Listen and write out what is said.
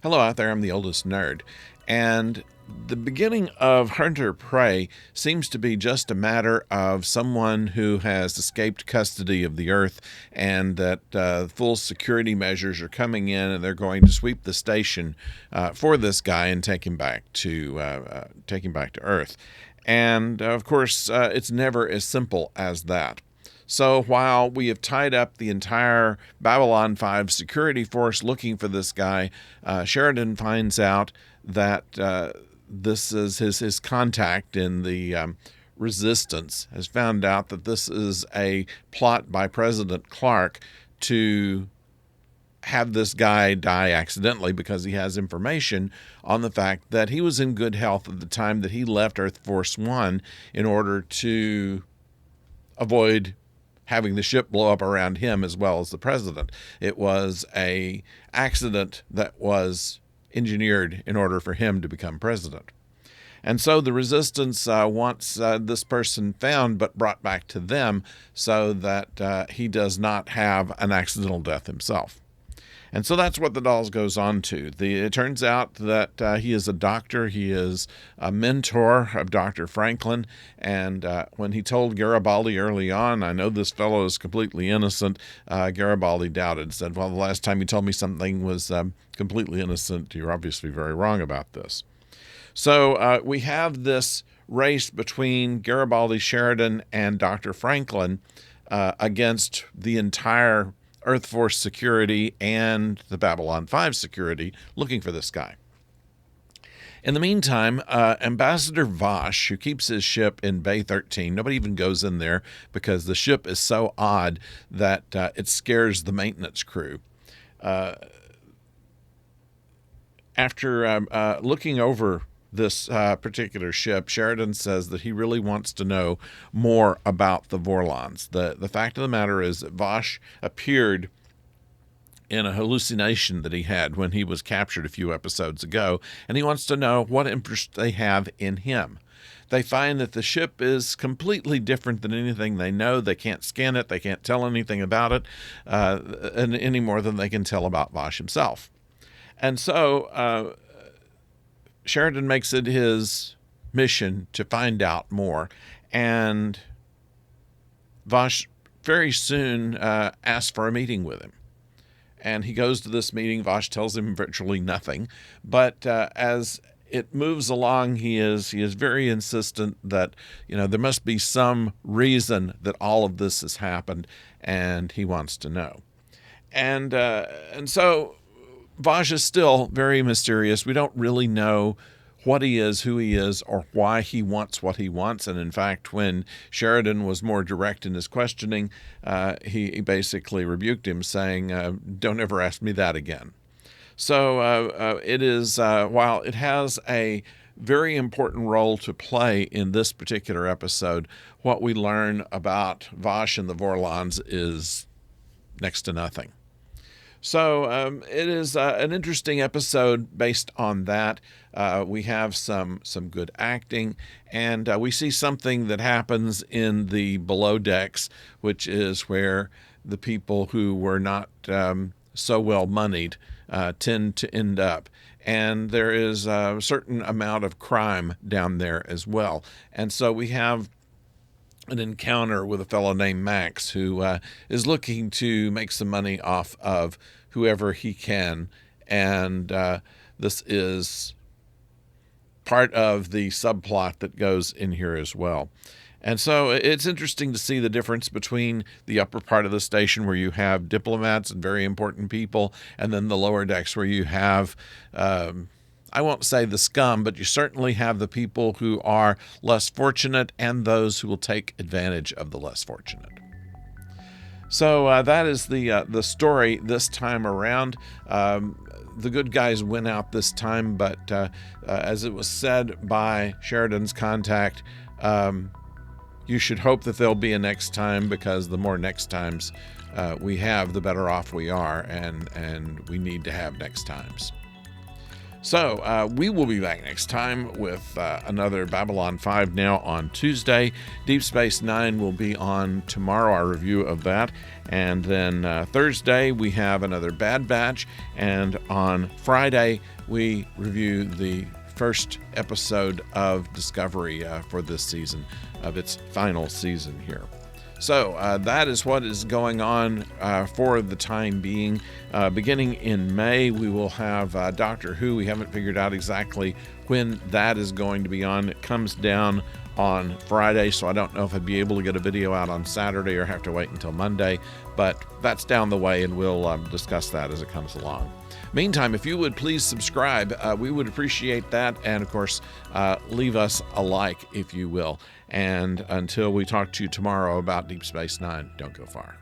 Hello out there, I'm the oldest nerd. And the beginning of Hunter Prey seems to be just a matter of someone who has escaped custody of the Earth, and that full security measures are coming in, and they're going to sweep the station for this guy and take him back to Earth. And of course, it's never as simple as that. So while we have tied up the entire Babylon 5 security force looking for this guy, Sheridan finds out that this is his contact in the resistance has found out that this is a plot by President Clark to have this guy die accidentally, because he has information on the fact that he was in good health at the time that he left Earth Force One in order to avoid having the ship blow up around him as well as the president. It was a accident that was engineered in order for him to become president. And so the resistance wants this person found but brought back to them so that he does not have an accidental death himself. And so that's what the Dolls goes on to. It turns out that he is a doctor. He is a mentor of Dr. Franklin. And when he told Garibaldi early on, I know this fellow is completely innocent, Garibaldi doubted, said, well, the last time you told me something was completely innocent, you're obviously very wrong about this. So we have this race between Garibaldi, Sheridan, and Dr. Franklin against the entire Earth Force security and the Babylon 5 security looking for this guy. In the meantime, Ambassador Vosh, who keeps his ship in Bay 13, nobody even goes in there because the ship is so odd that it scares the maintenance crew. After looking over this particular ship, Sheridan says that he really wants to know more about the Vorlons. The fact of the matter is that Vosh appeared in a hallucination that he had when he was captured a few episodes ago, and he wants to know what interest they have in him. They find that the ship is completely different than anything they know. They can't scan it. They can't tell anything about it any more than they can tell about Vosh himself. And so Sheridan makes it his mission to find out more, and Vosh very soon asks for a meeting with him. And he goes to this meeting. Vosh tells him virtually nothing, but as it moves along, he is very insistent that there must be some reason that all of this has happened, and he wants to know. And so Vosh is still very mysterious. We don't really know what he is, who he is, or why he wants what he wants. And in fact, when Sheridan was more direct in his questioning, he basically rebuked him, saying, don't ever ask me that again. So it is, while it has a very important role to play in this particular episode, what we learn about Vosh and the Vorlons is next to nothing. So it is an interesting episode based on that. We have some good acting, and we see something that happens in the below decks, which is where the people who were not so well moneyed tend to end up. And there is a certain amount of crime down there as well. And so we have an encounter with a fellow named Max, who is looking to make some money off of whoever he can. And this is part of the subplot that goes in here as well. And so it's interesting to see the difference between the upper part of the station, where you have diplomats and very important people, and then the lower decks where you have I won't say the scum, but you certainly have the people who are less fortunate and those who will take advantage of the less fortunate. So that is the story this time around. The good guys win out this time, but as it was said by Sheridan's contact, you should hope that there'll be a next time, because the more next times we have, the better off we are, and we need to have next times. So we will be back next time with another Babylon 5 Now on Tuesday. Deep Space Nine will be on tomorrow, our review of that. And then Thursday, we have another Bad Batch. And on Friday, we review the first episode of Discovery for this season, of its final season here. So that is what is going on for the time being. Beginning in May, we will have Doctor Who. We haven't figured out exactly when that is going to be on. It comes down on Friday, so I don't know if I'd be able to get a video out on Saturday or have to wait until Monday, but that's down the way, and we'll discuss that as it comes along. Meantime, if you would please subscribe, we would appreciate that, and of course, leave us a like if you will. And until we talk to you tomorrow about Deep Space Nine, don't go far.